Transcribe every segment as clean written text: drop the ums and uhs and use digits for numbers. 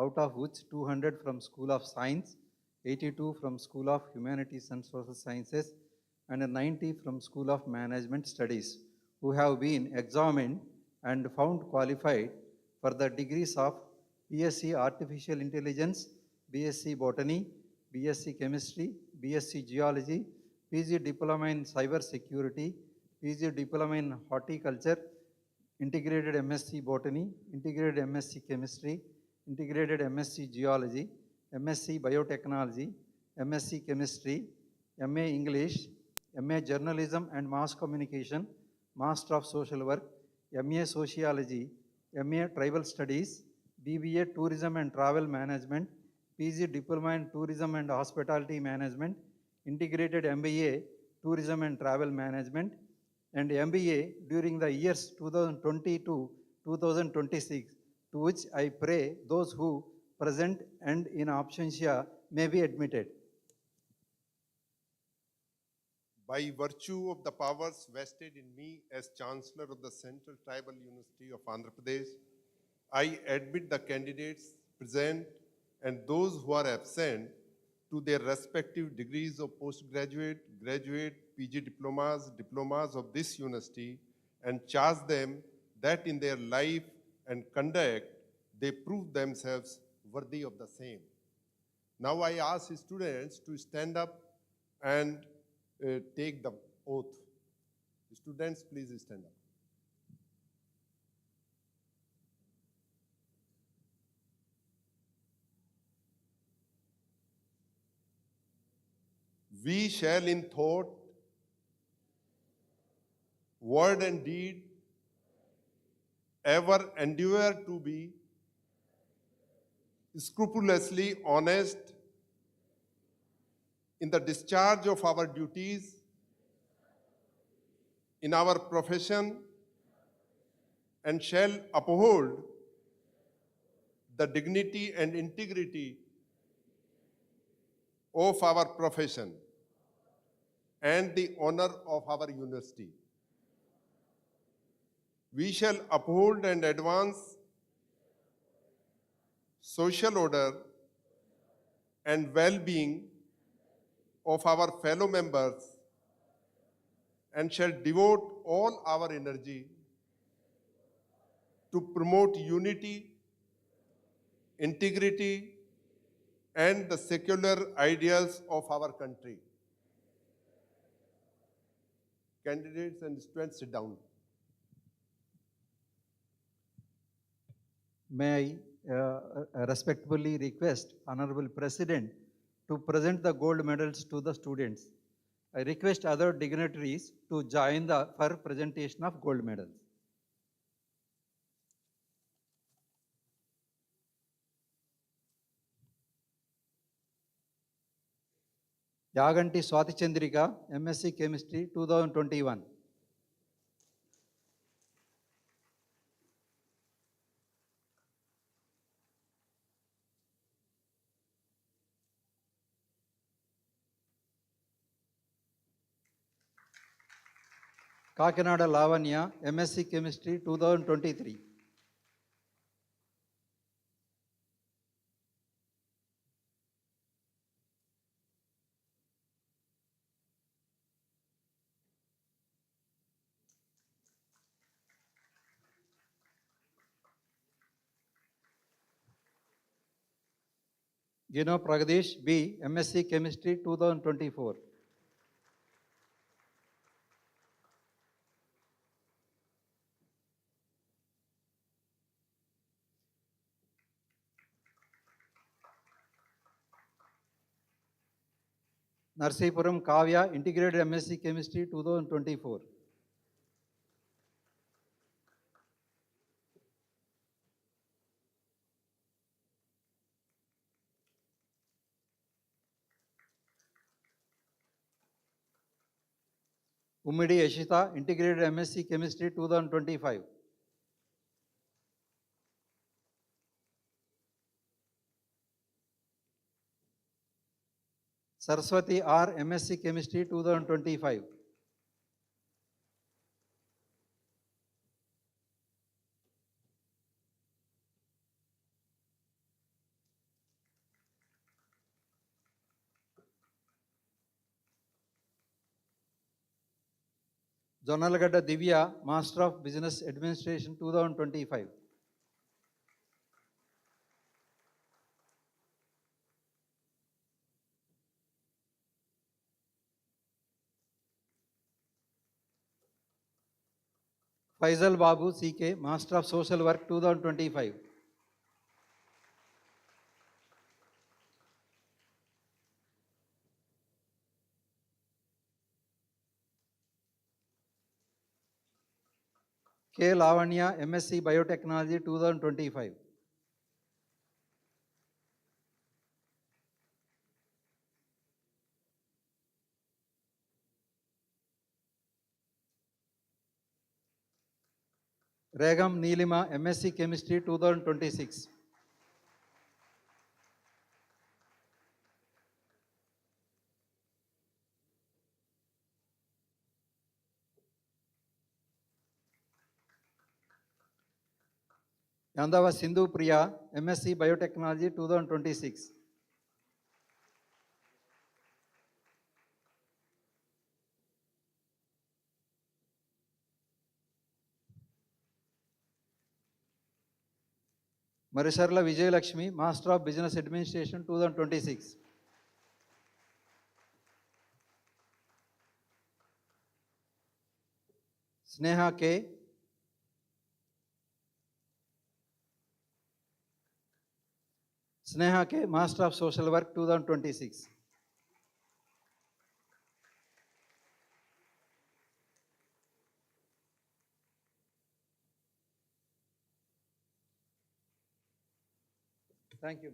out of which 200 from School of Science, 82 from School of Humanities and Social Sciences, and 90 from School of Management Studies, who have been examined and found qualified for the degrees of BSc Artificial Intelligence, BSc Botany, BSc Chemistry, BSc Geology, PG Diploma in Cyber Security, PG Diploma in Horticulture, Integrated MSc Botany, Integrated MSc Chemistry, Integrated MSc Geology, MSc Biotechnology, MSc Chemistry, MA English, MA Journalism and Mass Communication, Master of Social Work, MA Sociology, MA Tribal Studies, BBA Tourism and Travel Management, PG Diploma in Tourism and Hospitality Management, Integrated MBA Tourism and Travel Management, and MBA during the years 2020 to 2026, to which I pray those who present and in absentia may be admitted. By virtue of the powers vested in me as Chancellor of the Central Tribal University of Andhra Pradesh, I admit the candidates present and those who are absent to their respective degrees of postgraduate, graduate, PG diplomas of this university, and charge them that in their life and conduct they prove themselves worthy of the same. Now I ask students to stand up and take the oath. Students, please stand up. We shall in thought, word and deed ever endeavor to be scrupulously honest in the discharge of our duties in our profession, and shall uphold the dignity and integrity of our profession and the honor of our university. We shall uphold and advance social order and well-being of our fellow members, and shall devote all our energy to promote unity, integrity, and the secular ideals of our country. Candidates and students, sit down. May I respectfully request Honorable President to present the gold medals to the students. I request other dignitaries to join for presentation of gold medals. Yaganti Swati Chandrika, MSc Chemistry 2021. Kakinada Lavanya, MSc Chemistry 2023. Gino Pragadesh B, MSc Chemistry 2024. Narsipuram Kavya, Integrated MSc Chemistry 2024. Ummidi Yashita, Integrated MSc Chemistry 2025. Saraswati R, MSc Chemistry 2025. Jonnalagada Divya, Master of Business Administration 2025. Faisal Babu CK, Master of Social Work 2025. K. Lavanya, MSc Biotechnology 2025. Regam Neelima, MSc Chemistry 2026. Yandava Sindhu Priya, MSc Biotechnology 2026. Marisharla Vijay Lakshmi, Master of Business Administration 2026. Sneha K. Sneha K, Master of Social Work 2026. Thank you.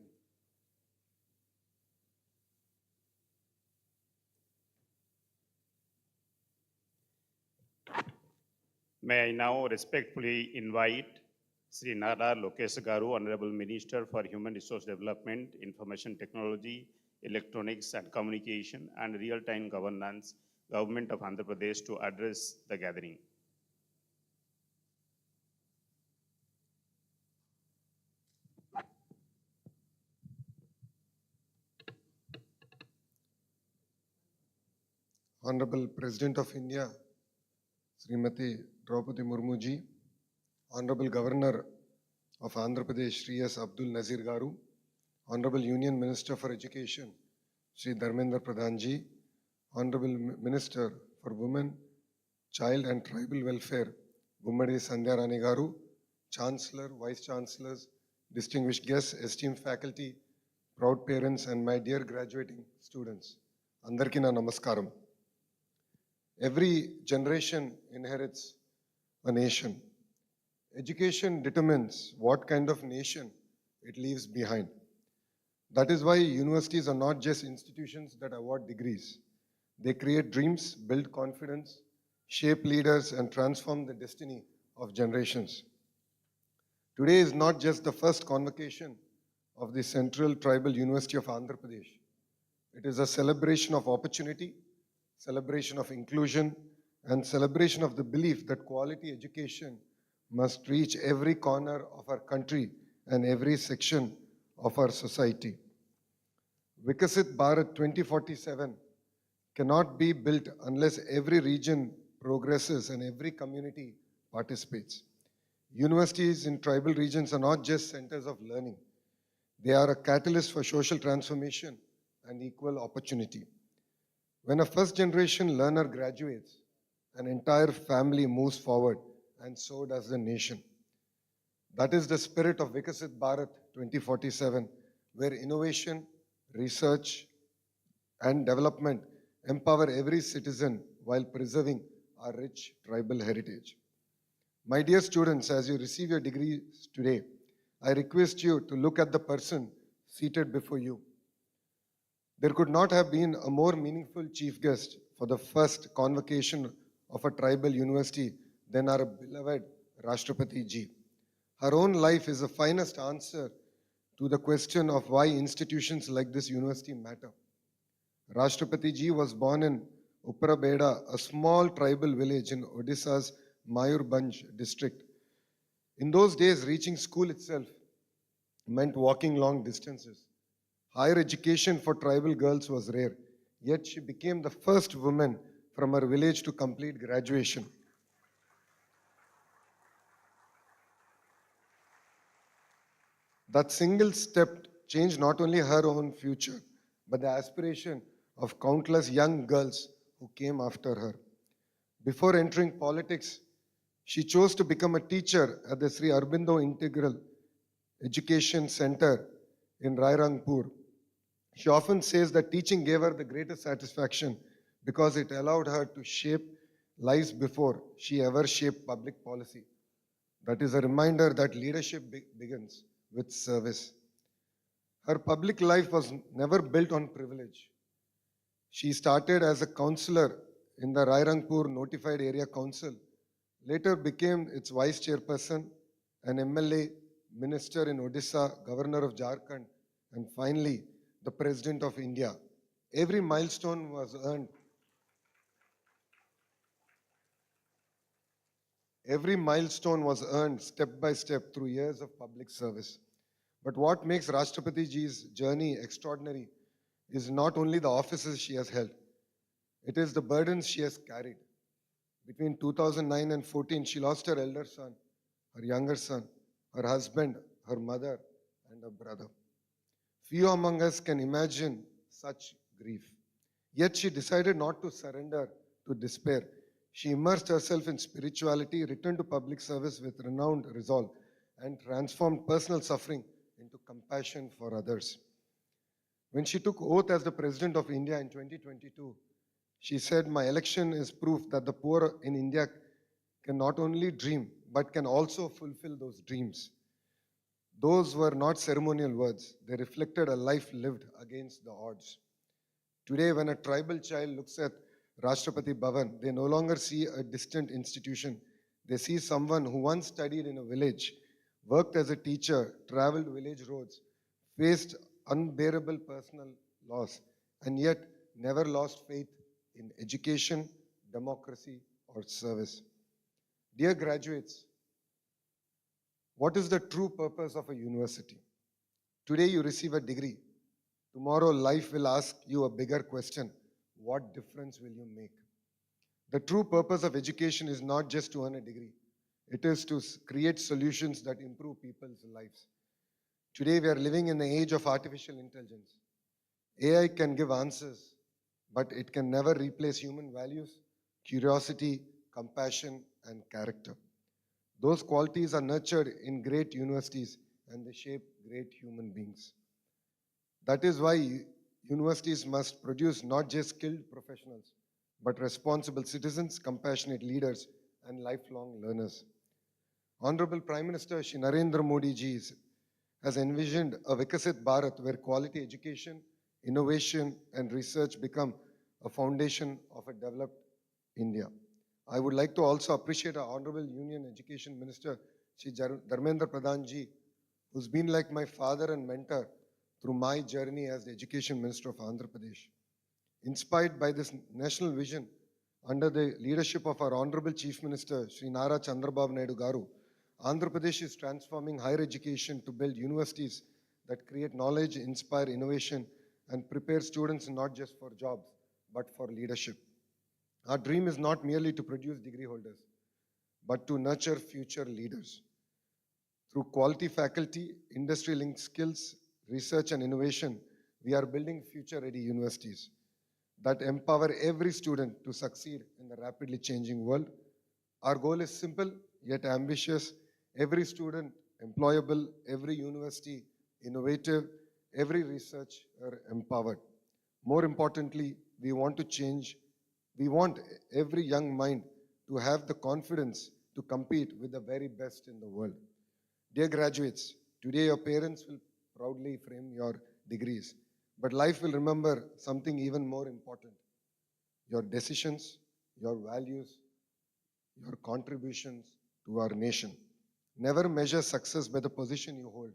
May I now respectfully invite Sri Nara Lokesh Garu, Honorable Minister for Human Resource Development, Information Technology, Electronics and Communication, and Real-Time Governance, Government of Andhra Pradesh, to address the gathering. Honorable President of India, Srimati Draupadi Murmu ji, Honorable Governor of Andhra Pradesh, Sri S. Abdul Nazir Garu, Honorable Union Minister for Education, Sri Dharmendra Pradhan ji, Honorable Minister for Women, Child and Tribal Welfare, Gummadi Sandhya Rani Garu, Chancellor, Vice Chancellors, distinguished guests, esteemed faculty, proud parents, and my dear graduating students. Andarki na namaskaram. Every generation inherits a nation. Education determines what kind of nation it leaves behind. That is why universities are not just institutions that award degrees. They create dreams, build confidence, shape leaders, and transform the destiny of generations. Today is not just the first convocation of the Central Tribal University of Andhra Pradesh. It is a celebration of opportunity, celebration of inclusion, and celebration of the belief that quality education must reach every corner of our country and every section of our society. Vikasit Bharat 2047 cannot be built unless every region progresses and every community participates. Universities in tribal regions are not just centers of learning. They are a catalyst for social transformation and equal opportunity. When a first-generation learner graduates, an entire family moves forward, and so does the nation. That is the spirit of Vikasit Bharat 2047, where innovation, research, and development empower every citizen while preserving our rich tribal heritage. My dear students, as you receive your degrees today, I request you to look at the person seated before you. There could not have been a more meaningful chief guest for the first convocation of a tribal university than our beloved Rashtrapati ji. Her own life is the finest answer to the question of why institutions like this university matter. Rashtrapati ji was born in Upparabeda, a small tribal village in Odisha's Mayurbhanj district. In those days, reaching school itself meant walking long distances. Higher education for tribal girls was rare, yet she became the first woman from her village to complete graduation. That single step changed not only her own future, but the aspiration of countless young girls who came after her. Before entering politics, she chose to become a teacher at the Sri Aurobindo Integral Education Center in Rairangpur. She often says that teaching gave her the greatest satisfaction because it allowed her to shape lives before she ever shaped public policy. That is a reminder that leadership begins with service. Her public life was never built on privilege. She started as a councillor in the Rairangpur Notified Area Council, later became its vice chairperson, an MLA, minister in Odisha, governor of Jharkhand, and finally, the president of India. Every milestone was earned. Every milestone was earned step by step through years of public service. But what makes Rashtrapati ji's journey extraordinary is not only the offices she has held, it is the burdens she has carried. Between 2009 and 14, she lost her elder son, her younger son, her husband, her mother, and her brother. Few among us can imagine such grief. Yet she decided not to surrender to despair. She immersed herself in spirituality, returned to public service with renowned resolve, and transformed personal suffering into compassion for others. When she took oath as the President of India in 2022, she said, "My election is proof that the poor in India can not only dream, but can also fulfill those dreams." Those were not ceremonial words. They reflected a life lived against the odds. Today, when a tribal child looks at Rashtrapati Bhavan, they no longer see a distant institution. They see someone who once studied in a village, worked as a teacher, traveled village roads, faced unbearable personal loss, and yet never lost faith in education, democracy, or service. Dear graduates, what is the true purpose of a university? Today you receive a degree. Tomorrow life will ask you a bigger question. What difference will you make? The true purpose of education is not just to earn a degree. It is to create solutions that improve people's lives. Today we are living in the age of artificial intelligence. AI can give answers, but it can never replace human values, curiosity, compassion, and character. Those qualities are nurtured in great universities and they shape great human beings. That is why universities must produce not just skilled professionals, but responsible citizens, compassionate leaders, and lifelong learners. Honorable Prime Minister Shri Narendra Modi ji has envisioned a Vikasit Bharat where quality education, innovation, and research become a foundation of a developed India. I would like to also appreciate our Honorable Union Education Minister, Shri Dharmendra Pradhan ji, who's been like my father and mentor through my journey as the Education Minister of Andhra Pradesh. Inspired by this national vision, under the leadership of our Honorable Chief Minister, Shri Nara Chandrababu Naidu Garu, Andhra Pradesh is transforming higher education to build universities that create knowledge, inspire innovation, and prepare students not just for jobs, but for leadership. Our dream is not merely to produce degree holders, but to nurture future leaders. Through quality faculty, industry-linked skills, research and innovation, we are building future-ready universities that empower every student to succeed in the rapidly changing world. Our goal is simple yet ambitious. Every student employable, every university innovative, every researcher empowered. More importantly, we want every young mind to have the confidence to compete with the very best in the world. Dear graduates, today your parents will proudly frame your degrees, but life will remember something even more important: your decisions, your values, your contributions to our nation. Never measure success by the position you hold.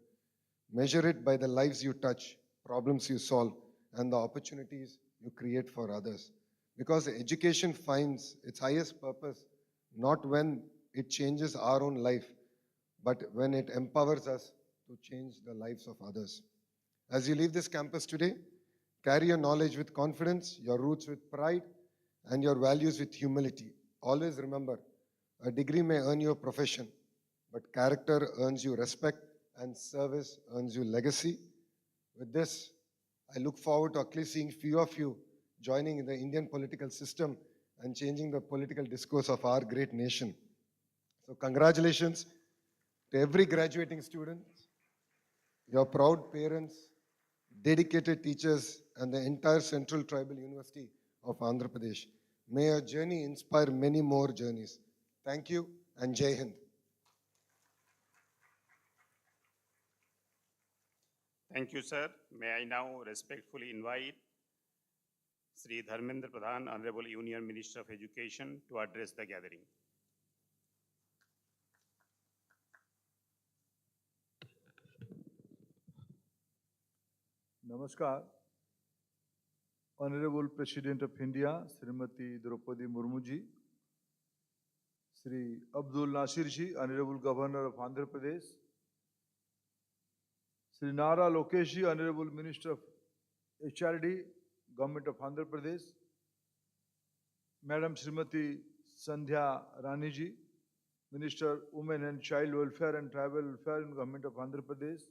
Measure it by the lives you touch, problems you solve, and the opportunities you create for others. Because education finds its highest purpose not when it changes our own life, but when it empowers us to change the lives of others. As you leave this campus today, carry your knowledge with confidence, your roots with pride, and your values with humility. Always remember, a degree may earn you a profession, but character earns you respect and service earns you legacy. With this, I look forward to at least seeing few of you joining in the Indian political system and changing the political discourse of our great nation. So congratulations to every graduating student, your proud parents, dedicated teachers, and the entire Central Tribal University of Andhra Pradesh. May your journey inspire many more journeys. Thank you and Jai Hind. Thank you, sir. May I now respectfully invite Sri Dharmendra Pradhan, Honorable Union Minister of Education, to address the gathering. Namaskar. Honorable President of India, Srimati Draupadi Murmu ji, Sri Abdul Nasir ji, Honorable Governor of Andhra Pradesh, Sri Nara Lokesh ji, Honorable Minister of HRD, Government of Andhra Pradesh, Madam Srimati Sandhya Rani ji, Minister Women and Child Welfare and Tribal Welfare in Government of Andhra Pradesh,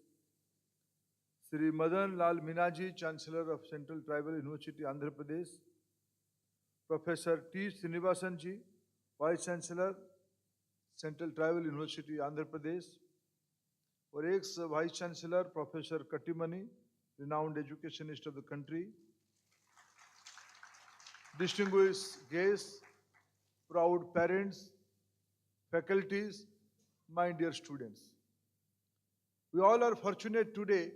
Sri Madan Lal Minaji, Chancellor of Central Tribal University, Andhra Pradesh, Professor T. Srinivasan ji, Vice Chancellor, Central Tribal University, Andhra Pradesh, और ex-Vice Chancellor, Professor Katimani, renowned educationist of the country, distinguished guests, proud parents, faculties, my dear students. We all are fortunate today.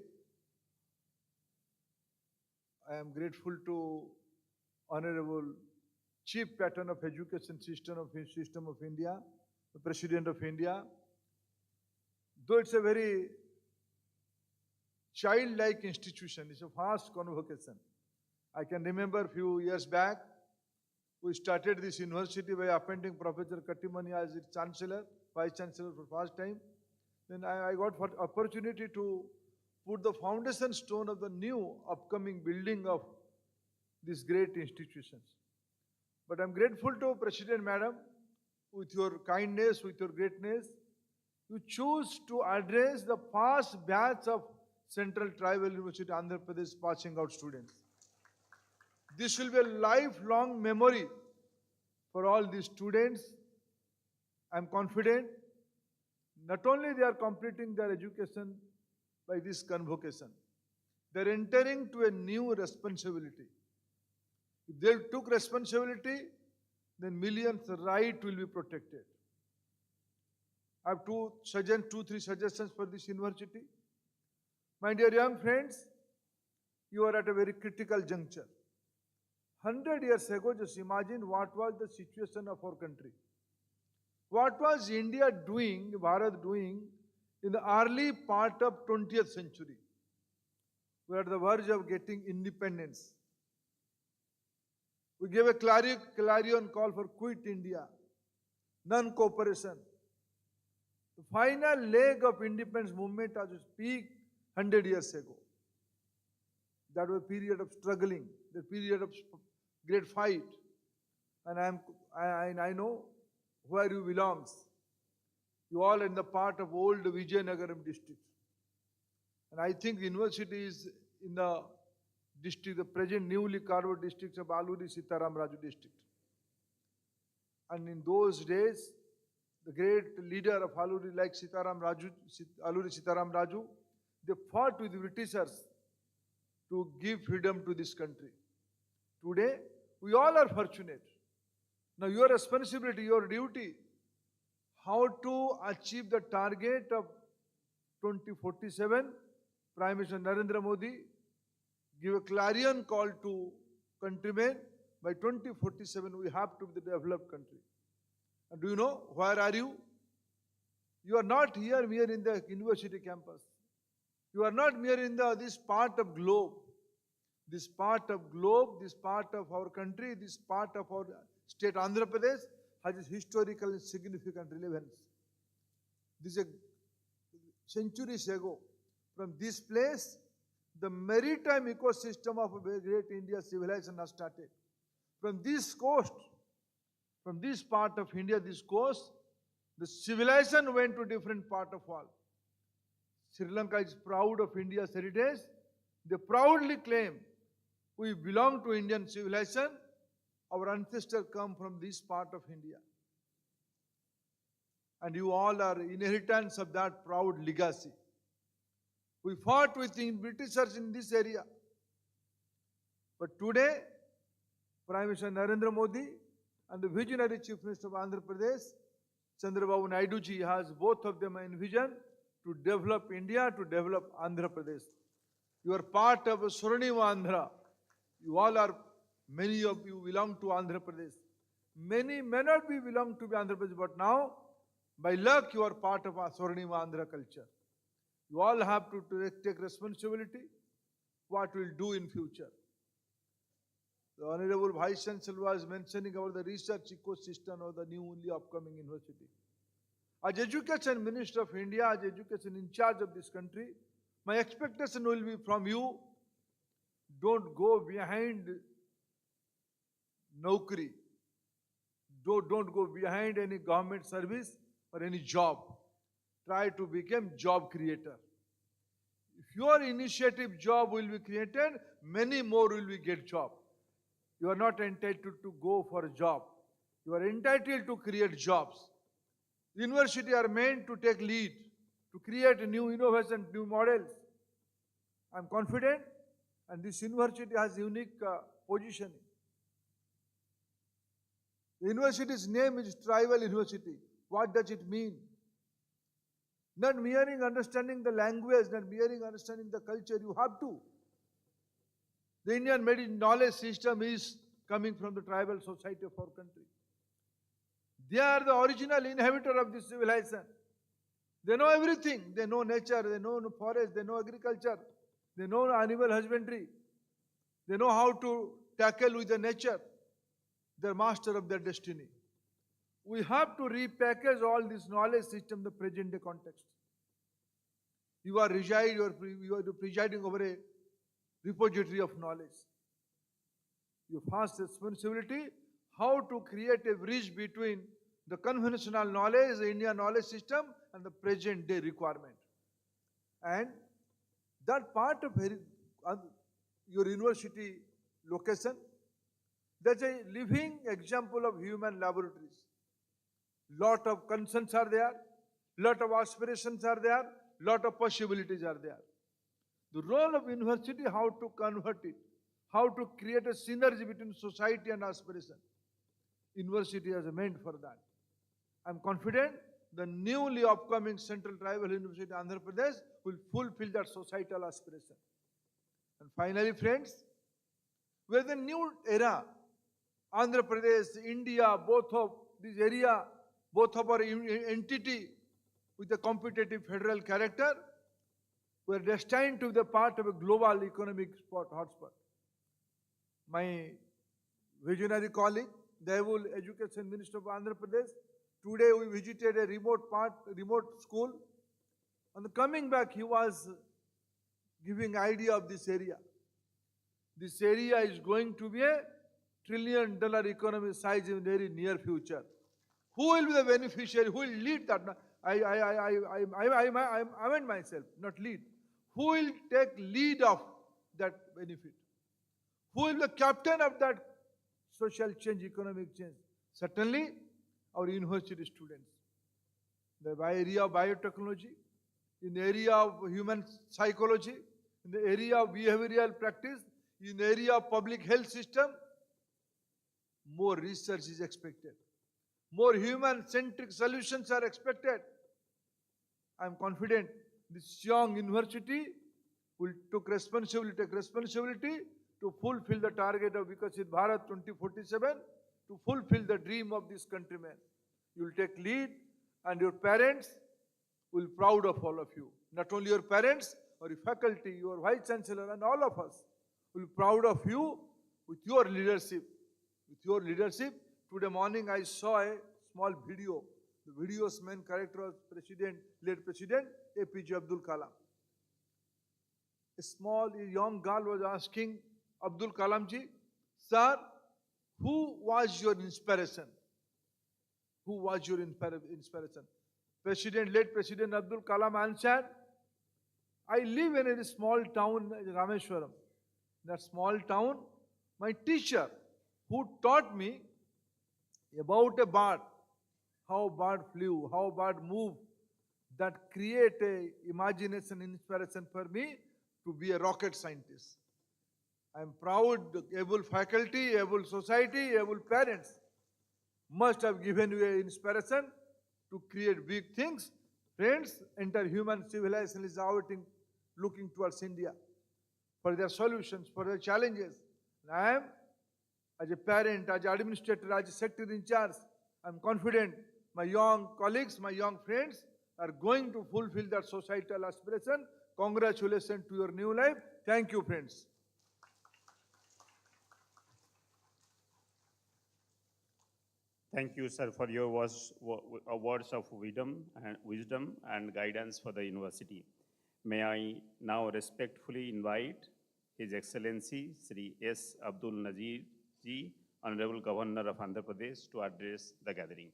I am grateful to Honorable Chief Patron of Education System of India, the President of India. Though it's a very childlike institution, it's a fast convocation. I can remember a few years back, we started this university by appointing Professor Katimani as its Chancellor, Vice Chancellor for first time. Then I got opportunity to put the foundation stone of the new upcoming building of these great institutions. But I'm grateful to President Madam, with your kindness, with your greatness, you choose to address the first batch of Central Tribal University Andhra Pradesh passing out students. This will be a lifelong memory for all these students. I'm confident not only they are completing their education by this convocation, they're entering to a new responsibility. If they took responsibility, then millions' right will be protected. I have two, three suggestions for this university. My dear young friends, you are at a very critical juncture. 100 years ago, just imagine what was the situation of our country. What was India doing, Bharat doing, in the early part of 20th century? We are at the verge of getting independence. We gave a clarion call for quit India, non-cooperation. The final leg of independence movement as we speak 100 years ago. That was a period of struggling, the period of great fight. And I know where you belong. You all are in the part of old Vijayanagaram district. And I think the university is in the district, the present newly carved districts of Aluri Sitaram Raju district. And in those days, the great leader of Aluri, like Aluri Sitaram Raju, they fought with the Britishers to give freedom to this country. Today, we all are fortunate. Now, your responsibility, your duty, how to achieve the target of 2047, Prime Minister Narendra Modi give a clarion call to countrymen, by 2047 we have to be the developed country. And do you know, where are you? You are not here mere in the university campus. You are not mere in this part of globe. This part of globe, this part of our country, this part of our state Andhra Pradesh has a historical and significant relevance. This is centuries ago. From this place, the maritime ecosystem of a great India civilization has started. From this coast, from this part of India, this coast, the civilization went to different part of world. Sri Lanka is proud of India's heritage. They proudly claim we belong to Indian civilization. Our ancestors come from this part of India. And you all are inheritors of that proud legacy. We fought with the Britishers in this area. But today, Prime Minister Narendra Modi and the visionary Chief Minister of Andhra Pradesh, Chandrababu Naidu ji, has both of them in vision to develop India, to develop Andhra Pradesh. You are part of a Swarnima Andhra. You all are, many of you belong to Andhra Pradesh. Many may not be belong to Andhra Pradesh, but now, by luck, you are part of our Swarnima Andhra culture. You all have to take responsibility what we'll do in future. The Honorable Vice Chancellor was mentioning about the research ecosystem of the newly upcoming university. As Education Minister of India, as Education in charge of this country, my expectation will be from you, don't go behind Naukri. Don't go behind any government service or any job. Try to become job creator. If your initiative job will be created, many more will be get job. You are not entitled to go for a job. You are entitled to create jobs. Universities are meant to take lead, to create new innovation, new models. I am confident, and this university has unique positioning. The university's name is Tribal University. What does it mean? Not merely understanding the language, not merely understanding the culture, you have to. The Indian knowledge system is coming from the tribal society of our country. They are the original inhabitor of this civilization. They know everything. They know nature, they know forest, they know agriculture, they know animal husbandry. They know how to tackle with the nature. They're master of their destiny. We have to repackage all this knowledge system in the present day context. You are presiding over a repository of knowledge. Your first responsibility, how to create a bridge between the conventional knowledge, the Indian knowledge system, and the present day requirement. And that part of your university location, that's a living example of human laboratories. Lot of concerns are there, lot of aspirations are there, lot of possibilities are there. The role of university, how to convert it, how to create a synergy between society and aspiration. University is meant for that. I am confident the newly upcoming Central Tribal University Andhra Pradesh will fulfill that societal aspiration. And finally, friends, we are the new era. Andhra Pradesh, India, both of this area, both of our entity with a competitive federal character, we are destined to be the part of a global economic hotspot. My visionary colleague, the able Education Minister of Andhra Pradesh, today we visited a remote school. And coming back, he was giving idea of this area. This area is going to be a $1 trillion economy size in very near future. Who will be the beneficiary? Who will lead that? I meant myself, not lead. Who will take lead of that benefit? Who will be the captain of that social change, economic change? Certainly, our university students. In the area of biotechnology, in the area of human psychology, in the area of behavioral practice, in the area of public health system, more research is expected. More human-centric solutions are expected. I am confident this young university will take responsibility to fulfill the target of Vikasit Bharat 2047, to fulfill the dream of this countrymen. You will take lead, and your parents will be proud of all of you. Not only your parents, or your faculty, your Vice Chancellor, and all of us will be proud of you with your leadership. With your leadership, today morning I saw a small video. The video's main character was late President APJ Abdul Kalam. A young girl was asking Abdul Kalam ji, sir, who was your inspiration? Who was your inspiration? Late President Abdul Kalam answered, I live in a small town, Rameshwaram. That small town, my teacher who taught me about a bird, how bird flew, how bird moved, that create a imagination, inspiration for me to be a rocket scientist. I am proud, able faculty, able society, able parents must have given you an inspiration to create big things. Friends, entire human civilization is looking towards India for their solutions, for their challenges. And I am, as a parent, as an administrator, as a secretary in charge, I am confident my young colleagues, my young friends are going to fulfill that societal aspiration. Congratulations to your new life. Thank you, friends. Thank you, sir, for your words of wisdom and guidance for the university. May I now respectfully invite His Excellency Sri S. Abdul Nazir Ji, Honorable Governor of Andhra Pradesh, to address the gathering.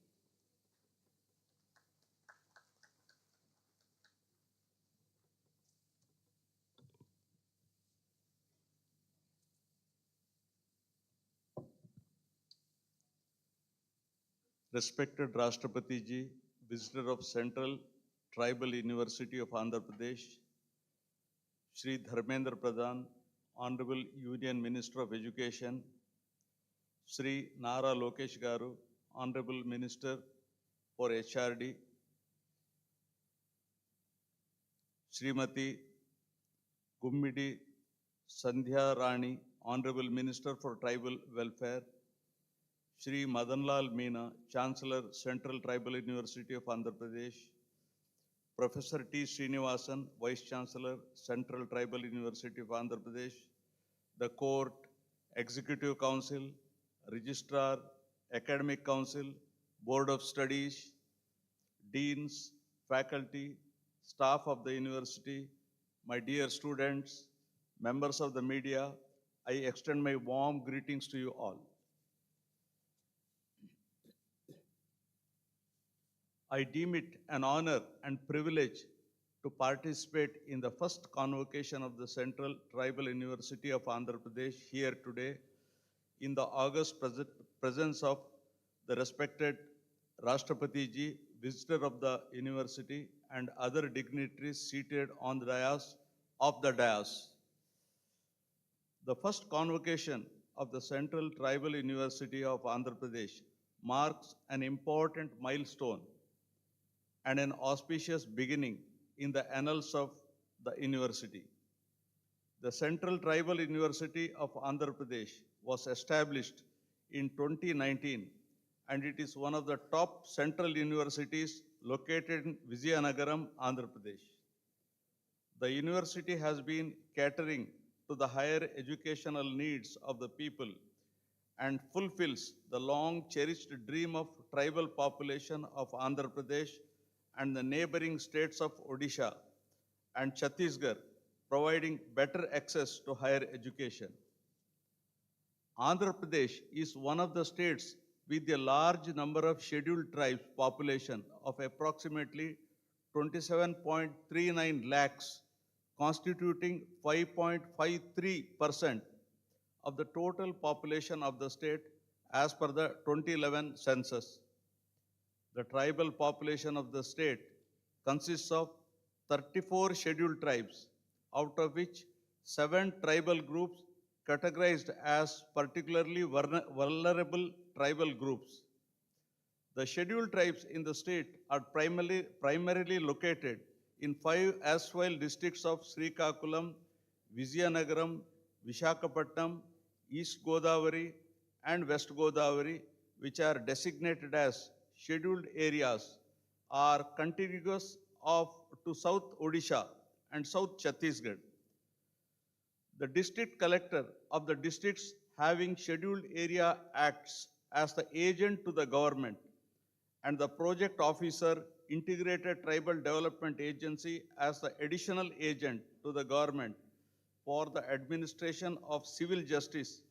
Respected Rashtrapati Ji, Visitor of Central Tribal University of Andhra Pradesh, Shri Dharmendra Pradhan, Honorable Union Minister of Education, Shri Nara Lokesh Garu, Honorable Minister for HRD, Srimati Gummidi Sandhya Rani, Honorable Minister for Tribal Welfare, Shri Madanlal Meena, Chancellor, Central Tribal University of Andhra Pradesh, Professor T. Srinivasan, Vice Chancellor, Central Tribal University of Andhra Pradesh, the Court, Executive Council, Registrar, Academic Council, Board of Studies, Deans, Faculty, staff of the university, my dear students, members of the media, I extend my warm greetings to you all. I deem it an honor and privilege to participate in the first convocation of the Central Tribal University of Andhra Pradesh here today in the august presence of the respected Rashtrapati Ji, Visitor of the University, and other dignitaries seated on the dais. The first convocation of the Central Tribal University of Andhra Pradesh marks an important milestone and an auspicious beginning in the annals of the university. The Central Tribal University of Andhra Pradesh was established in 2019, and it is one of the top central universities located in Vizianagaram, Andhra Pradesh. The university has been catering to the higher educational needs of the people and fulfills the long cherished dream of tribal population of Andhra Pradesh and the neighboring states of Odisha and Chhattisgarh, providing better access to higher education. Andhra Pradesh is one of the states with a large number of scheduled tribes population of approximately 27.39 lakhs, constituting 5.53% of the total population of the state as per the 2011 census. The tribal population of the state consists of 34 scheduled tribes, out of which 7 tribal groups categorized as particularly vulnerable tribal groups. The scheduled tribes in the state are primarily located in 5 erstwhile districts of Srikakulam, Vizianagaram, Vishakhapatnam, East Godavari, and West Godavari, which are designated as scheduled areas, are contiguous to South Odisha and South Chhattisgarh. The district collector of the districts having scheduled area acts as the agent to the government, and the project officer, Integrated Tribal Development Agency, as the additional agent to the government for the administration of civil justice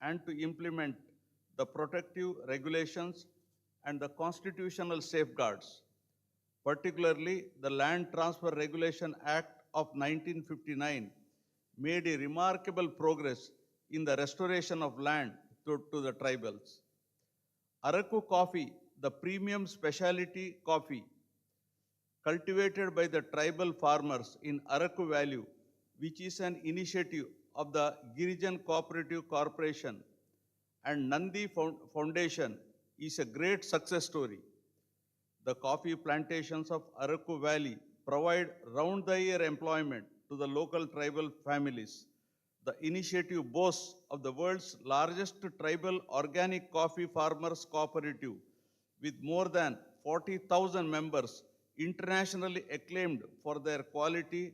and to implement the protective regulations and the constitutional safeguards, particularly the Land Transfer Regulation Act of 1959 made a remarkable progress in the restoration of land to the tribals. Araku coffee, the premium specialty coffee cultivated by the tribal farmers in Araku Valley, which is an initiative of the Girijan Cooperative Corporation and Nandi Foundation, is a great success story. The coffee plantations of Araku Valley provide round-the-year employment to the local tribal families. The initiative boasts of the world's largest tribal organic coffee farmers cooperative with more than 40,000 members, internationally acclaimed for their quality.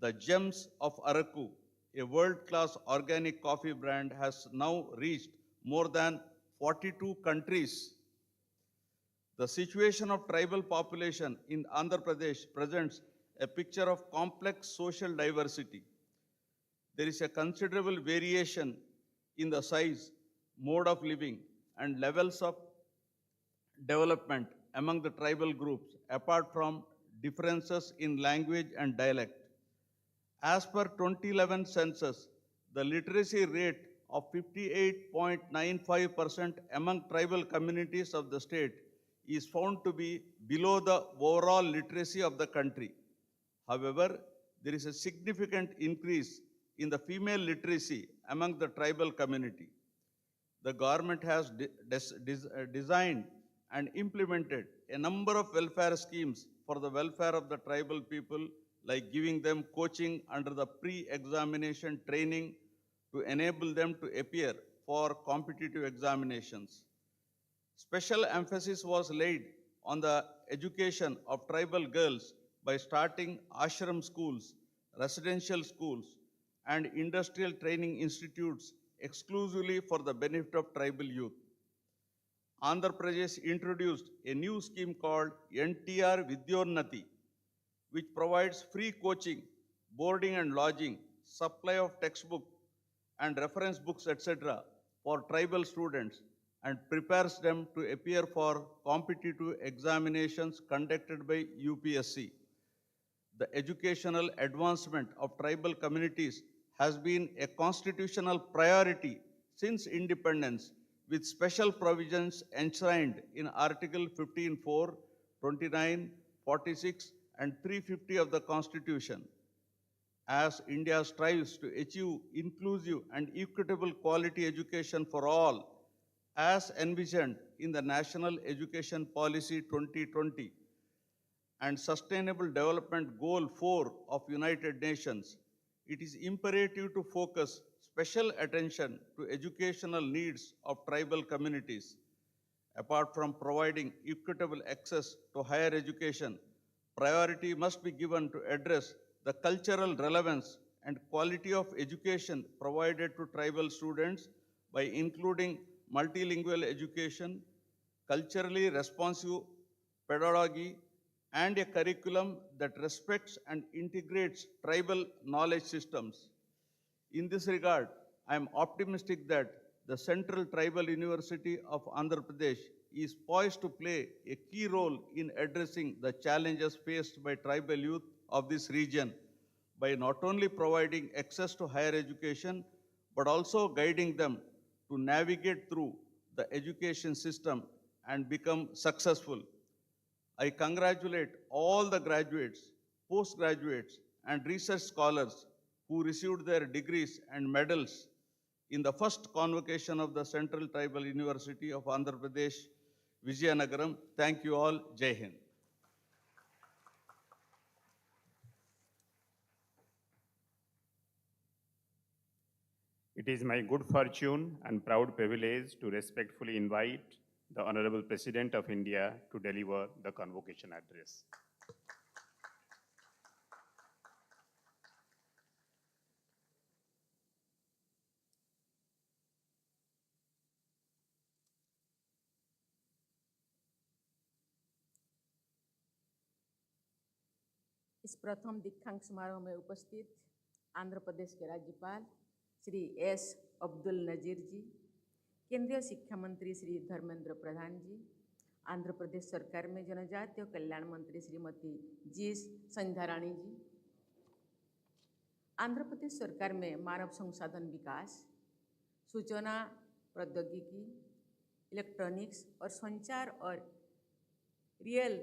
The Gems of Araku, a world-class organic coffee brand, has now reached more than 42 countries. The situation of tribal population in Andhra Pradesh presents a picture of complex social diversity. There is a considerable variation in the size, mode of living, and levels of development among the tribal groups, apart from differences in language and dialect. As per 2011 census, the literacy rate of 58.95% among tribal communities of the state is found to be below the overall literacy of the country. However, there is a significant increase in the female literacy among the tribal community. The government has designed and implemented a number of welfare schemes for the welfare of the tribal people, like giving them coaching under the pre-examination training to enable them to appear for competitive examinations. Special emphasis was laid on the education of tribal girls by starting ashram schools, residential schools, and industrial training institutes exclusively for the benefit of tribal youth. Andhra Pradesh introduced a new scheme called NTR Vidyonnati, which provides free coaching, boarding and lodging, supply of textbook and reference books, etc. for tribal students and prepares them to appear for competitive examinations conducted by UPSC. The educational advancement of tribal communities has been a constitutional priority since independence, with special provisions enshrined in Article 15(4), 29, 46, and 350 of the Constitution. As India strives to achieve inclusive and equitable quality education for all, as envisioned in the National Education Policy 2020 and Sustainable Development Goal 4 of United Nations, it is imperative to focus special attention to educational needs of tribal communities. Apart from providing equitable access to higher education, priority must be given to address the cultural relevance and quality of education provided to tribal students by including multilingual education, culturally responsive pedagogy, and a curriculum that respects and integrates tribal knowledge systems. In this regard, I am optimistic that the Central Tribal University of Andhra Pradesh is poised to play a key role in addressing the challenges faced by tribal youth of this region by not only providing access to higher education, but also guiding them to navigate through the education system and become successful. I congratulate all the graduates, postgraduates, and research scholars who received their degrees and medals in the first convocation of the Central Tribal University of Andhra Pradesh, Vizianagaram. Thank you all. Jai Hind. It is my good fortune and proud privilege to respectfully invite the Honorable President of India to deliver the convocation address. इस प्रथम दीक्षांत समारोह में उपस्थित आंध्र प्रदेश के राज्यपाल Shri S Abdul Nazeer जी, केंद्रीय शिक्षा मंत्री श्री धर्मेंद्र प्रधान जी, आंध्र प्रदेश सरकार में जनजातीय कल्याण मंत्री श्रीमती जी संध्या रानी जी, आंध्र प्रदेश सरकार में मानव संसाधन विकास, सूचना प्रौद्योगिकी, इलेक्ट्रॉनिक्स और संचार और रियल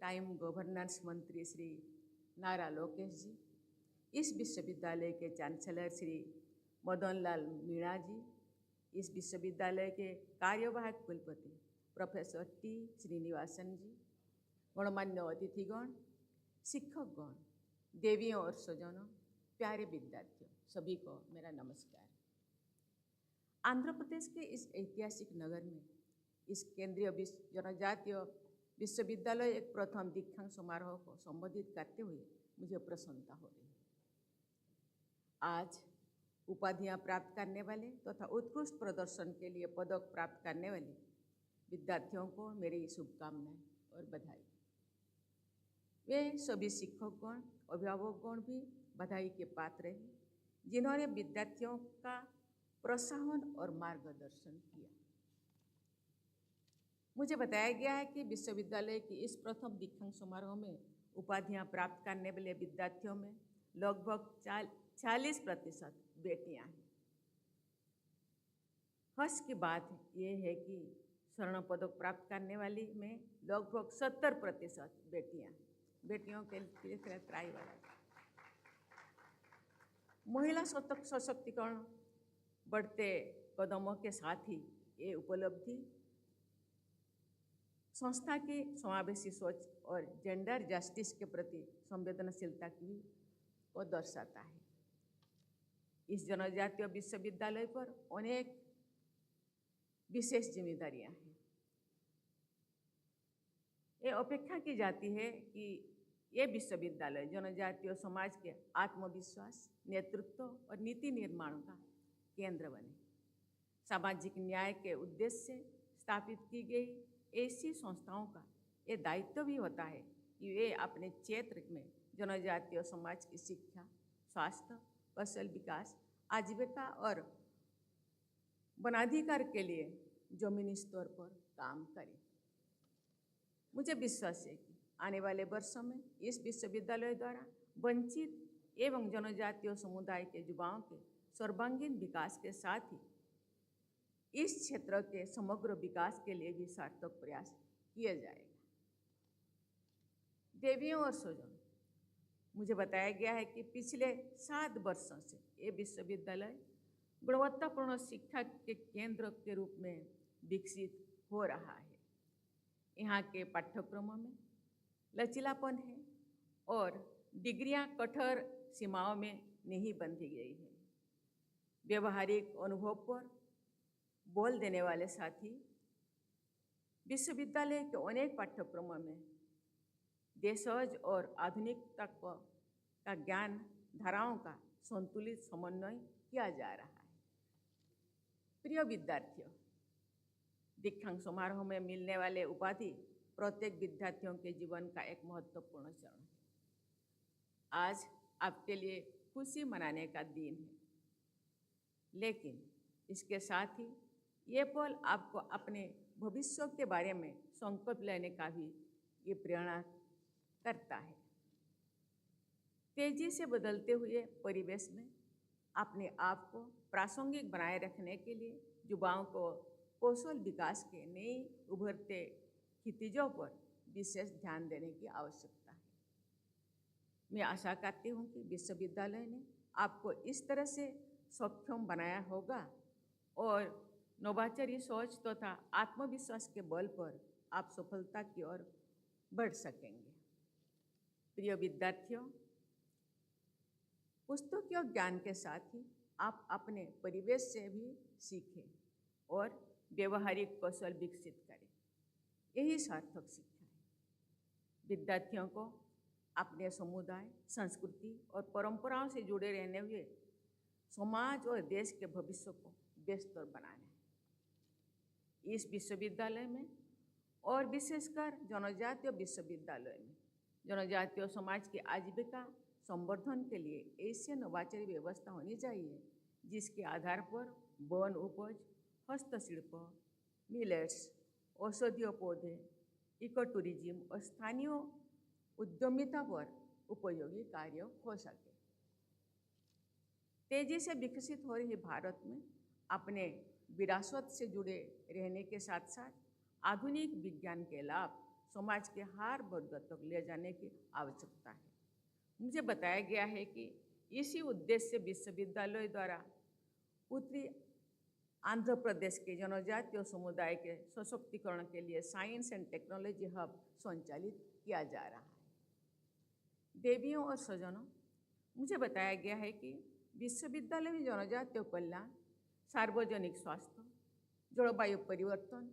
टाइम गवर्नेंस मंत्री श्री नारा लोकेश जी, इस विश्वविद्यालय के चांसलर श्री मदन लाल मीणा जी, इस विश्वविद्यालय के कार्यवाहक कुलपति प्रोफेसर टी श्रीनिवासन जी, गणमान्य अतिथिगण, शिक्षकगण, देवियों और स्वजनों, प्यारे विद्यार्थियों, सभी को मेरा नमस्कार। आंध्र प्रदेश के इस ऐतिहासिक नगर में इस केंद्रीय जनजातीय विश्वविद्यालय एक प्रथम दीक्षांत समारोह को संबोधित करते हुए मुझे प्रसन्नता हो रही है। आज उपाधियां प्राप्त करने वाले तथा उत्कृष्ट प्रदर्शन के लिए पदक प्राप्त करने वाले विद्यार्थियों को मेरी शुभकामनाएं और बधाई। वे सभी शिक्षकगण, अभिभावकगण भी बधाई के पात्र हैं, जिन्होंने विद्यार्थियों का प्रोत्साहन और मार्गदर्शन किया। मुझे बताया गया है कि विश्वविद्यालय की इस प्रथम दीक्षांत समारोह में उपाधियां प्राप्त करने वाले विद्यार्थियों में लगभग 40% बेटियां हैं। हर्ष की बात यह है कि स्वर्ण पदक प्राप्त करने वाली में लगभग 70% बेटियों के लिए ट्राई वाला। महिला सशक्तिकरण बढ़ते कदमों के साथ ही ये उपलब्धि संस्था की समावेशी सोच और जेंडर जस्टिस के प्रति संवेदनशीलता की को दर्शाता है। इस जनजातीय विश्वविद्यालय पर अनेक विशेष जिम्मेदारियां हैं। ये अपेक्षा की जाती है कि ये विश्वविद्यालय जनजातीय समाज के आत्मविश्वास, नेतृत्व और नीति निर्माण का केंद्र बने। सामाजिक न्याय के उद्देश्य से स्थापित की गई ऐसी संस्थाओं का ये दायित्व भी होता है कि वे अपने क्षेत्र में जनजातीय समाज की शिक्षा, स्वास्थ्य, कौशल विकास, आजीविका और वनाधिकार के लिए जमीनी स्तर पर काम करें। मुझे विश्वास है कि आने वाले वर्षों में इस विश्वविद्यालय द्वारा वंचित एवं जनजातीय समुदाय के युवाओं के सर्वांगीण विकास के साथ ही इस क्षेत्र के समग्र विकास के लिए भी सार्थक प्रयास किया जाएगा। देवियों और स्वजनों, मुझे बताया गया है कि पिछले 7 वर्षों से ये विश्वविद्यालय गुणवत्तापूर्ण शिक्षा के केंद्र के रूप में विकसित हो रहा है। यहाँ के पाठ्यक्रमों में लचीलापन है और डिग्रियां कठोर सीमाओं में नहीं बंधी गई है। व्यवहारिक अनुभव पर बोल देने वाले साथी विश्वविद्यालय के अनेक पाठ्यक्रमों में देशज और आधुनिकता का ज्ञान धाराओं का संतुलित समन्वय किया जा रहा है। प्रिय विद्यार्थियों, दीक्षांत समारोह में मिलने वाले उपाधि प्रत्येक विद्यार्थियों के जीवन का एक महत्वपूर्ण चरण है। आज आपके लिए खुशी मनाने का दिन है, लेकिन इसके साथ ही ये पल आपको अपने भविष्य के बारे में संकल्प लेने का भी ये प्रेरणा करता है। तेजी से बदलते हुए परिवेश में अपने आप को प्रासंगिक बनाए रखने के लिए युवाओं को कौशल विकास के नए उभरते क्षितिजों पर विशेष ध्यान देने की आवश्यकता है। मैं आशा करती हूँ कि विश्वविद्यालय ने आपको इस तरह से सक्षम बनाया होगा और नवाचारी सोच तथा आत्मविश्वास के बल पर आप सफलता की ओर बढ़ सकेंगे। प्रिय विद्यार्थियों, पुस्तकीय ज्ञान के साथ ही आप अपने परिवेश से भी सीखें और व्यवहारिक कौशल विकसित करें। यही सार्थक शिक्षा है। विद्यार्थियों को अपने समुदाय, संस्कृति और परंपराओं से जुड़े रहने हुए समाज और देश के भविष्य को बेहतर बनाना है। इस विश्वविद्यालय में और विशेषकर जनजातीय विश्वविद्यालय में जनजातीय समाज की आजीविका संवर्धन के लिए ऐसी नवाचारी व्यवस्था होनी चाहिए जिसके आधार पर वन उपज, हस्तशिल्प, मिलेट्स, औषधीय पौधे, इको टूरिज्म और स्थानीय उद्यमिता पर उपयोगी कार्य हो सके। तेजी से विकसित हो रही भारत में अपने विरासत से जुड़े रहने के साथ साथ आधुनिक विज्ञान के लाभ समाज के हर वर्ग तक ले जाने की आवश्यकता है। मुझे बताया गया है कि इसी उद्देश्य से विश्वविद्यालय द्वारा उत्तरी आंध्र प्रदेश के जनजातीय समुदाय के सशक्तिकरण के लिए साइंस एंड टेक्नोलॉजी हब संचालित किया जा रहा है। देवियों और सज्जनों, मुझे बताया गया है कि विश्वविद्यालय में जनजातीय कल्याण, सार्वजनिक स्वास्थ्य, जलवायु परिवर्तन,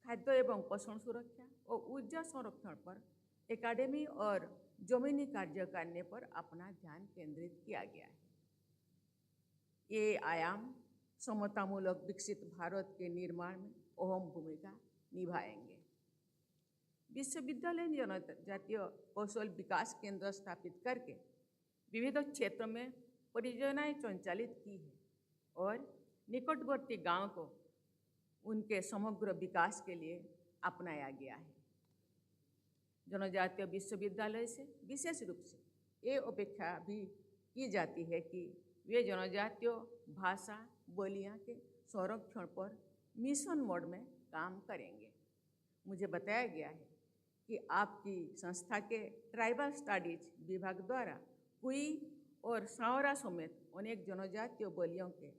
खाद्य एवं पोषण सुरक्षा और ऊर्जा संरक्षण पर एकेडमी और जमीनी कार्य करने पर अपना ध्यान केंद्रित किया गया है। ये आयाम समतामूलक विकसित भारत के निर्माण में अहम भूमिका निभाएंगे। विश्वविद्यालय ने जनजातीय कौशल विकास केंद्र स्थापित करके विविध क्षेत्रों में परियोजनाएं संचालित की है और निकटवर्ती गांव को उनके समग्र विकास के लिए अपनाया गया है। जनजातीय विश्वविद्यालय से विशेष रूप से ये अपेक्षा भी की जाती है कि वे जनजातीय भाषा बोलियां के संरक्षण पर मिशन मोड में काम करेंगे। मुझे बताया गया है कि आपकी संस्था के ट्राइबल स्टडीज विभाग द्वारा कुई और सावरा समेत अनेक जनजातीय बोलियों के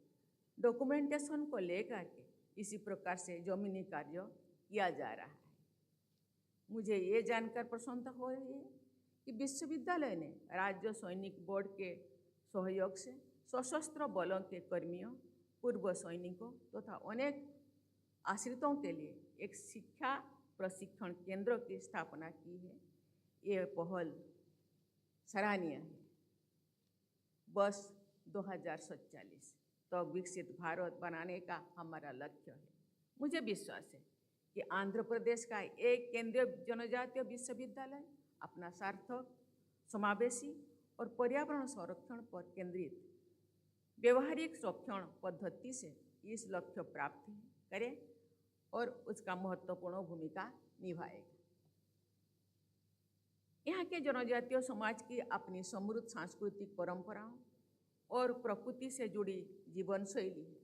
डॉक्यूमेंटेशन को लेकर के इसी प्रकार से जमीनी कार्य किया जा रहा है। मुझे ये जानकर प्रसन्नता हो रही है कि विश्वविद्यालय ने राज्य सैनिक बोर्ड के सहयोग से सशस्त्र बलों के कर्मियों, पूर्व सैनिकों तथा अनेक आश्रितों के लिए एक शिक्षा प्रशिक्षण केंद्र की स्थापना की है। ये पहल सराहनीय है। बस 2047 तो विकसित भारत बनाने का हमारा लक्ष्य है। मुझे विश्वास है कि आंध्र प्रदेश का एक केंद्रीय जनजातीय विश्वविद्यालय अपना सार्थक, समावेशी और पर्यावरण संरक्षण पर केंद्रित व्यवहारिक संरक्षण पद्धति से इस लक्ष्य प्राप्त करे और उसका महत्वपूर्ण भूमिका निभाएगा। यहाँ के जनजातीय समाज की अपनी समृद्ध सांस्कृतिक परंपराओं और प्रकृति से जुड़ी जीवन शैली है।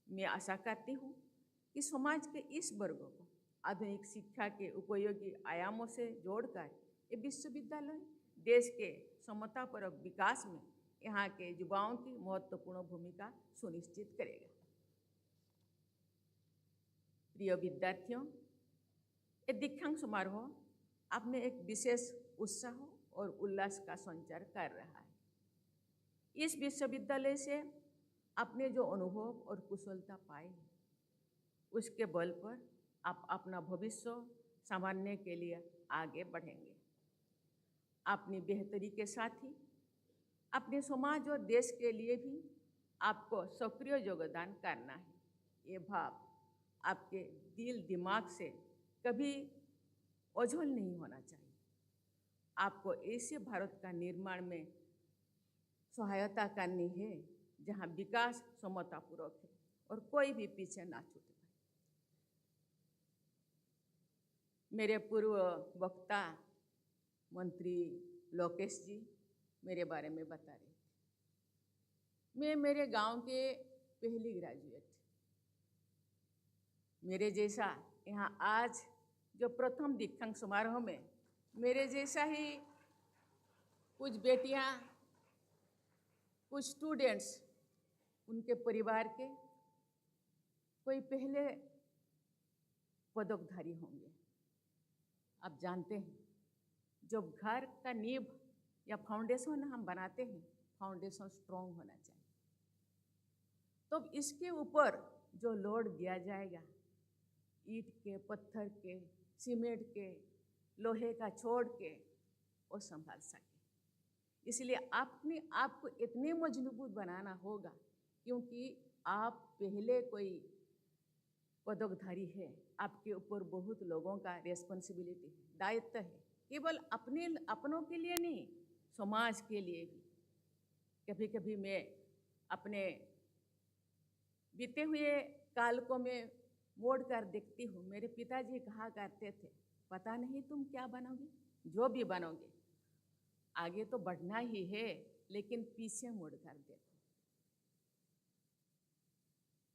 मैं आशा करती हूँ कि समाज के इस वर्ग को आधुनिक शिक्षा के उपयोगी आयामों से जोड़कर ये विश्वविद्यालय देश के समतापरक विकास में यहाँ के युवाओं की महत्वपूर्ण भूमिका सुनिश्चित करेगा। प्रिय विद्यार्थियों, ये दीक्षांत समारोह आप में एक विशेष उत्साह और उल्लास का संचार कर रहा है। इस विश्वविद्यालय से आपने जो अनुभव और कुशलता पाई है, उसके बल पर आप अपना भविष्य संवारने के लिए आगे बढ़ेंगे। अपनी बेहतरी के साथ ही अपने समाज और देश के लिए भी आपको सक्रिय योगदान करना है। ये भाव आपके दिल दिमाग से कभी ओझल नहीं होना चाहिए। आपको ऐसे भारत का निर्माण में सहायता करनी है जहाँ विकास समतापूर्वक है और कोई भी पीछे ना छूटे। मेरे पूर्व वक्ता मंत्री लोकेश जी मेरे बारे में बता रहे थे। मैं मेरे गांव के पहली ग्रेजुएट, मेरे जैसा यहाँ आज जो प्रथम दीक्षांत समारोह में मेरे जैसा ही कुछ बेटियाँ, कुछ स्टूडेंट्स, उनके परिवार के कोई पहले पदकधारी होंगे। आप जानते हैं, जब घर का नींव या फाउंडेशन हम बनाते हैं, फाउंडेशन स्ट्रॉन्ग होना चाहिए। तो इसके ऊपर जो लोड दिया जाएगा, ईंट के, पत्थर के, सीमेंट के, लोहे का छोड़ के, वो संभाल सके। इसलिए अपने आप को इतने मजबूत बनाना होगा, क्योंकि आप पहले कोई पदकधारी है, आपके ऊपर बहुत लोगों का रेस्पॉन्सिबिलिटी है, दायित्व है, केवल अपनों के लिए नहीं, समाज के लिए भी। कभी कभी मैं अपने बीते हुए काल को मैं मोड़ कर देखती हूँ। मेरे पिताजी कहा करते थे, पता नहीं तुम क्या बनोगे, जो भी बनोगे आगे तो बढ़ना ही है, लेकिन पीछे मुड़ कर देखो।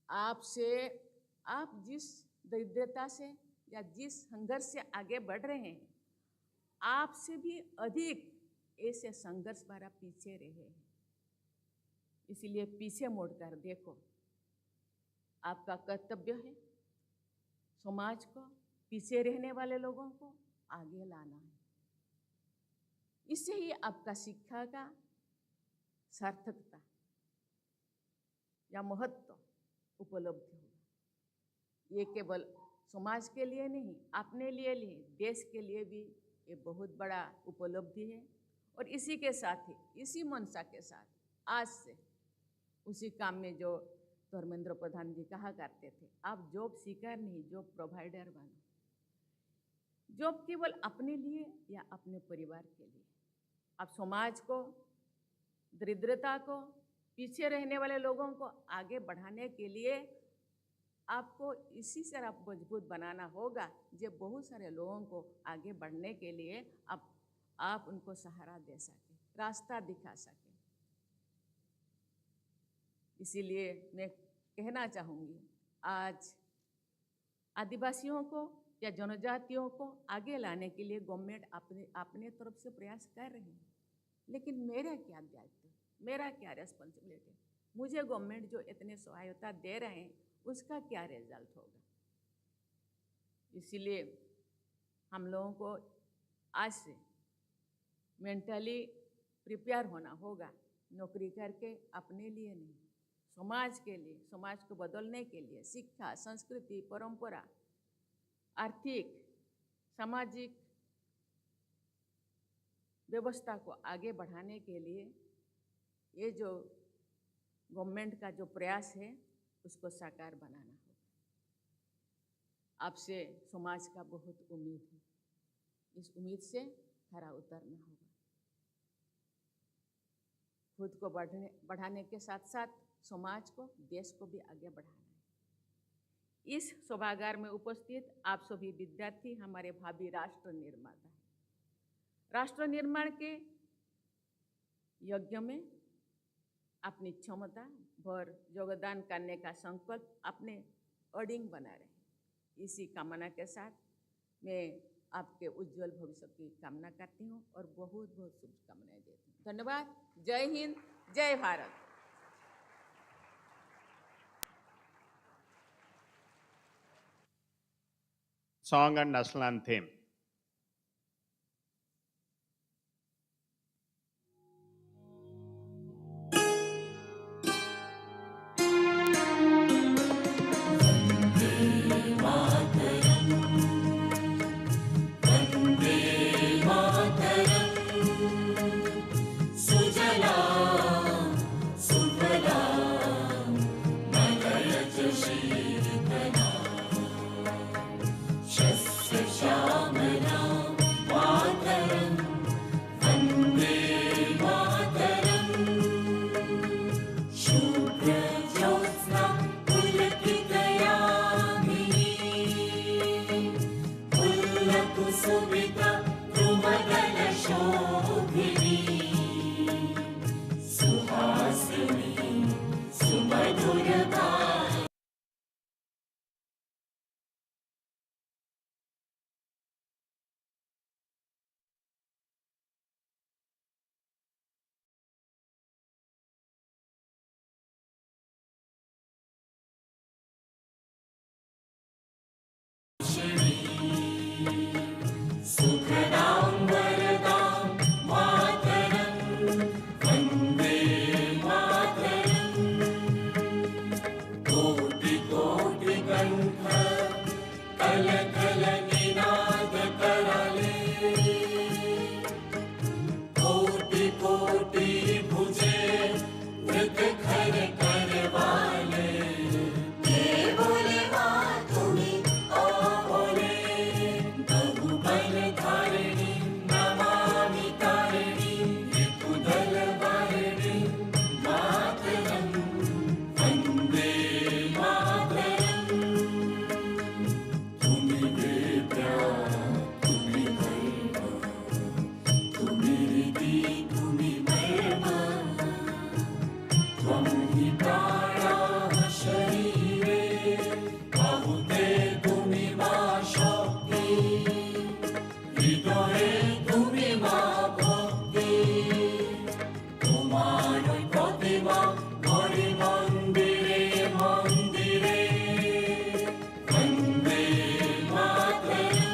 आपसे, आप जिस दरिद्रता से या जिस संघर्ष से आगे बढ़ रहे हैं, आपसे भी अधिक ऐसे संघर्ष भरा पीछे रहे हैं। इसलिए पीछे मुड़कर देखो, आपका कर्तव्य है समाज को, पीछे रहने वाले लोगों को आगे लाना है। इससे ही आपका शिक्षा का सार्थकता या महत्व उपलब्ध होगा। ये केवल समाज के लिए नहीं, अपने लिए नहीं, देश के लिए भी ये बहुत बड़ा उपलब्धि है। और इसी के साथ ही, इसी मनसा के साथ आज से उसी काम में जो धर्मेंद्र प्रधान जी कहा करते थे, आप जॉब सीकर नहीं, जॉब प्रोवाइडर बनो। जॉब केवल अपने लिए या अपने परिवार के लिए, आप समाज को, दरिद्रता को, पीछे रहने वाले लोगों को आगे बढ़ाने के लिए आपको इसी से आप मजबूत बनाना होगा, जो बहुत सारे लोगों को आगे बढ़ने के लिए आप उनको सहारा दे सके, रास्ता दिखा सके। इसीलिए मैं कहना चाहूँगी, आज आदिवासियों को या जनजातियों को आगे लाने के लिए गवर्नमेंट अपने तरफ से प्रयास कर रही है, लेकिन मेरा क्या दायित्व, मेरा क्या रिस्पॉन्सिबिलिटी? मुझे गवर्नमेंट जो इतने सहायता दे रहे हैं उसका क्या रिजल्ट होगा? इसीलिए हम लोगों को आज से मेंटली प्रिपेयर होना होगा, नौकरी करके अपने लिए नहीं, समाज के लिए, समाज को बदलने के लिए, शिक्षा, संस्कृति, परंपरा, आर्थिक, सामाजिक व्यवस्था को आगे बढ़ाने के लिए ये जो गवर्नमेंट का जो प्रयास है उसको साकार बनाना होगा। आपसे समाज का बहुत उम्मीद है, इस उम्मीद से खरा उतरना होगा। खुद को बढ़ाने के साथ साथ समाज को, देश को भी आगे बढ़ाना है। इस सभागार में उपस्थित आप सभी विद्यार्थी हमारे भावी राष्ट्र निर्माता हैं। राष्ट्र निर्माण के यज्ञ में अपनी क्षमता भर योगदान करने का संकल्प अपने अडिंग बना रहे। इसी कामना के साथ मैं आपके उज्जवल भविष्य की कामना करती हूँ और बहुत बहुत शुभकामनाएं देती हूँ। धन्यवाद। जय हिंद, जय Bharat. Song and national anthem.